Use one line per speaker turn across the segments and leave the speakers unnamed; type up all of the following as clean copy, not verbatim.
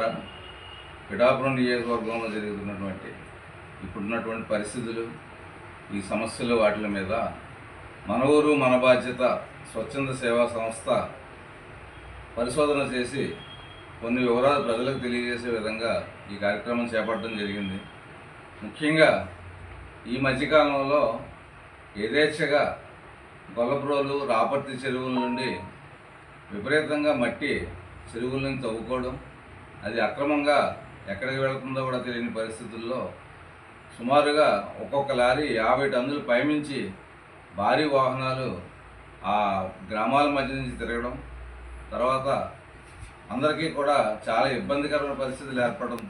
ద్వారా పిఠాపురం నియోజకవర్గంలో జరుగుతున్నటువంటి ఇప్పుడున్నటువంటి పరిస్థితులు, ఈ సమస్యలు, వాటి మీద మన ఊరు మన బాధ్యత స్వచ్ఛంద సేవా సంస్థ పరిశోధన చేసి కొన్ని వివరాలు ప్రజలకు తెలియజేసే విధంగా ఈ కార్యక్రమం చేపట్టడం జరిగింది. ముఖ్యంగా ఈ మధ్యకాలంలో యథేచ్ఛగా గొల్లప్రోలు, రాపర్తి చెరువుల నుండి విపరీతంగా మట్టి చెరువుల నుంచి తవ్వుకోవడం, అది అక్రమంగా ఎక్కడికి వెళుతుందో కూడా తెలియని పరిస్థితుల్లో సుమారుగా ఒక్కొక్క లారీ 50 టన్నులు పైమించి భారీ వాహనాలు ఆ గ్రామాల మధ్య నుంచి తిరగడం, తర్వాత అందరికీ కూడా చాలా ఇబ్బందికరమైన పరిస్థితులు ఏర్పడడం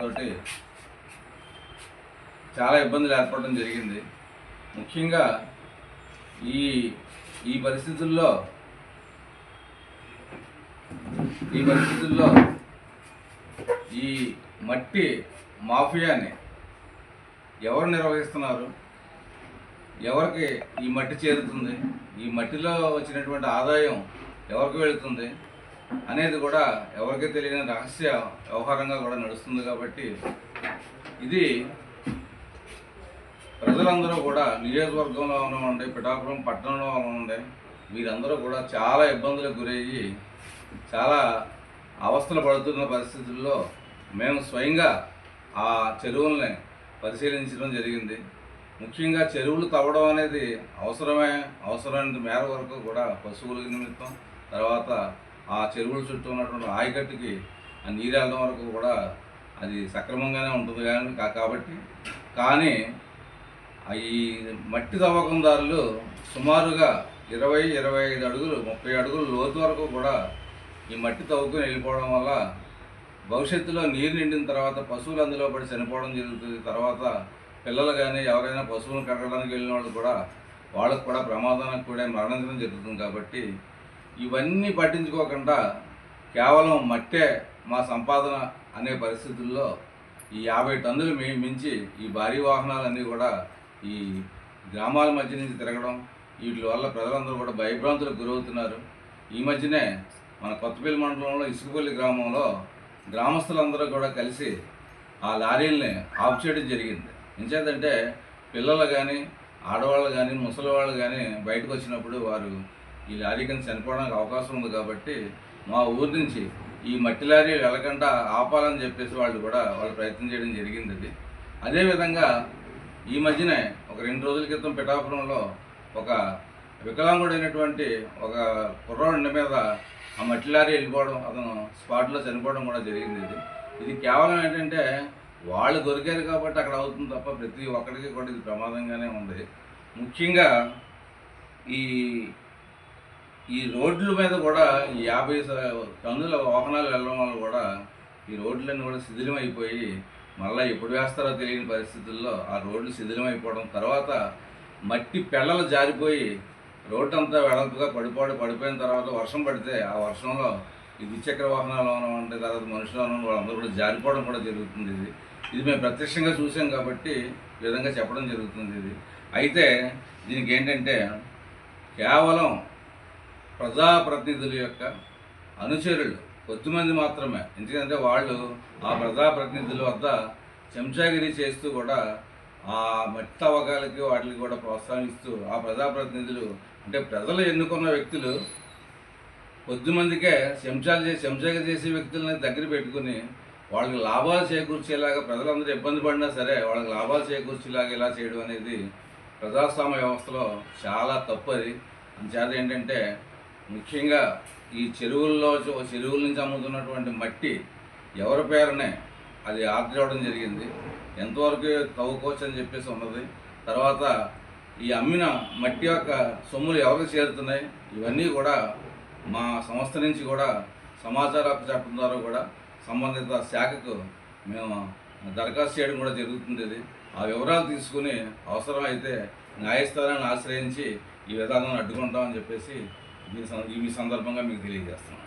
జరిగింది. ముఖ్యంగా ఈ పరిస్థితుల్లో ఈ మట్టి మాఫియాని ఎవరు నిర్వహిస్తున్నారు, ఎవరికి ఈ మట్టి చేరుతుంది, ఈ మట్టిలో వచ్చినటువంటి ఆదాయం ఎవరికి వెళుతుంది అనేది కూడా ఎవరికి తెలియని రహస్య వ్యవహారంగా కూడా నడుస్తుంది. కాబట్టి ఇది ప్రజలందరూ కూడా నియోజకవర్గంలో ఉండే పిఠాపురం పట్టణంలో ఉండే వీరందరూ కూడా చాలా ఇబ్బందులకు గురయ్యి చాలా అవస్థలు పడుతున్న పరిస్థితుల్లో మేము స్వయంగా ఆ చెరువుల్ని పరిశీలించడం జరిగింది. ముఖ్యంగా చెరువులు తవ్వడం అనేది అవసరమైన మేర వరకు కూడా పశువుల నిమిత్తం, తర్వాత ఆ చెరువుల చుట్టూ ఉన్నటువంటి ఆయకట్టుకి ఆ నీరు వెళ్ళడం వరకు కూడా అది సక్రమంగానే ఉంటుంది కాబట్టి కానీ ఈ మట్టి తవ్వకందారులు సుమారుగా 20-25 అడుగులు 30 అడుగులు లోతు వరకు కూడా ఈ మట్టి తవ్వుకుని వెళ్ళిపోవడం వల్ల భవిష్యత్తులో నీరు నిండిన తర్వాత పశువులు అందులో పడి చనిపోవడం జరుగుతుంది. తర్వాత పిల్లలు కానీ ఎవరైనా పశువులను కట్టడానికి వెళ్ళిన వాళ్ళు కూడా వాళ్ళకు కూడా ప్రమాదానికి కూడా మరణించడం జరుగుతుంది. కాబట్టి ఇవన్నీ పట్టించుకోకుండా కేవలం మట్టే మా సంపాదన అనే పరిస్థితుల్లో ఈ 50 టన్నులు మించి ఈ భారీ వాహనాలన్నీ కూడా ఈ గ్రామాల మధ్య నుంచి తిరగడం, వీటి వల్ల ప్రజలందరూ కూడా భయభ్రాంతులకు గురవుతున్నారు. ఈ మధ్యనే మన కొత్తపల్లి మండలంలో ఇసుకపల్లి గ్రామంలో గ్రామస్తులందరూ కూడా కలిసి ఆ లారీల్ని ఆఫ్ చేయడం జరిగింది. ఎంచేతంటే పిల్లలు కానీ, ఆడవాళ్ళు కానీ, ముసలి వాళ్ళు కానీ బయటకు వచ్చినప్పుడు వారు ఈ లారీ కింద చనిపోవడానికి అవకాశం ఉంది. కాబట్టి మా ఊరి నుంచి ఈ మట్టి లారీలు వెళ్ళకుండా ఆపాలని చెప్పేసి వాళ్ళు ప్రయత్నం చేయడం జరిగింది. అదేవిధంగా ఈ మధ్యనే ఒక 2 రోజుల క్రితం పిఠాపురంలో ఒక వికలాంగుడైనటువంటి ఒక కుర్రాడి మీద ఆ మట్టి లారీ వెళ్ళిపోవడం, అతను స్పాట్లో చనిపోవడం కూడా జరిగింది. ఇది కేవలం ఏంటంటే వాళ్ళు దొరికారు కాబట్టి అక్కడ అవుతుంది తప్ప ప్రతి ఒక్కరికి కూడా ఇది ప్రమాదంగానే ఉంది. ముఖ్యంగా ఈ రోడ్ల మీద కూడా 50 టన్నుల వాహనాలు వెళ్ళడం వల్ల కూడా ఈ రోడ్లన్నీ కూడా శిథిలమైపోయి మళ్ళీ ఎప్పుడు వేస్తారో తెలియని పరిస్థితుల్లో ఆ రోడ్లు శిథిలమైపోవడం, తర్వాత మట్టి పెళ్ళలు జారిపోయి రోడ్డు అంతా వెడల్పుగా పడిపోయిన తర్వాత వర్షం పడితే ఆ వర్షంలో ఈ ద్విచక్ర వాహనాలు ఉంటే తర్వాత మనుషులు వాళ్ళందరూ కూడా జారిపోవడం కూడా జరుగుతుంది. ఇది మేము ప్రత్యక్షంగా చూసాం కాబట్టి ఈ విధంగా చెప్పడం జరుగుతుంది. అయితే దీనికి ఏంటంటే కేవలం ప్రజాప్రతినిధుల యొక్క అనుచరులు కొద్దిమంది మాత్రమే, ఎందుకంటే వాళ్ళు ఆ ప్రజాప్రతినిధుల వద్ద చెంచాగిరి చేస్తూ కూడా ఆ మట్టి తవ్వకాలకి వాటికి కూడా ప్రోత్సహిస్తూ ఆ ప్రజాప్రతినిధులు అంటే ప్రజలు ఎన్నుకున్న వ్యక్తులు కొద్దిమందికే చెంచాగిరి చేసే వ్యక్తులని దగ్గర పెట్టుకుని వాళ్ళకి లాభాలు చేకూర్చేలాగా ప్రజలందరూ ఇబ్బంది పడినా సరే వాళ్ళకి లాభాలు చేకూర్చేలాగా ఇలా చేయడం అనేది ప్రజాస్వామ్య వ్యవస్థలో చాలా తప్పది. అంచేత ఏంటంటే ముఖ్యంగా ఈ చెరువుల నుంచి అమ్ముతున్నటువంటి మట్టి ఎవరి పేరునే అది ఆర్డర్ ఇవ్వడం జరిగింది. ఎంతవరకు తవ్వుకోవచ్చు అని చెప్పేసి ఉన్నది. తర్వాత ఈ అమ్మిన మట్టి యొక్క సొమ్ములు ఎవరికి చేరుతున్నాయి ఇవన్నీ కూడా మా సంస్థ నుంచి కూడా సమాచార హక్కు చట్టం ద్వారా కూడా సంబంధిత శాఖకు మేము దరఖాస్తు చేయడం కూడా జరుగుతుంది. ఆ వివరాలు తీసుకుని అవసరమైతే న్యాయస్థానాన్ని ఆశ్రయించి ఈ విధానాన్ని అడ్డుకుంటామని చెప్పేసి ఈ సందర్భంగా మీకు తెలియజేస్తున్నాం.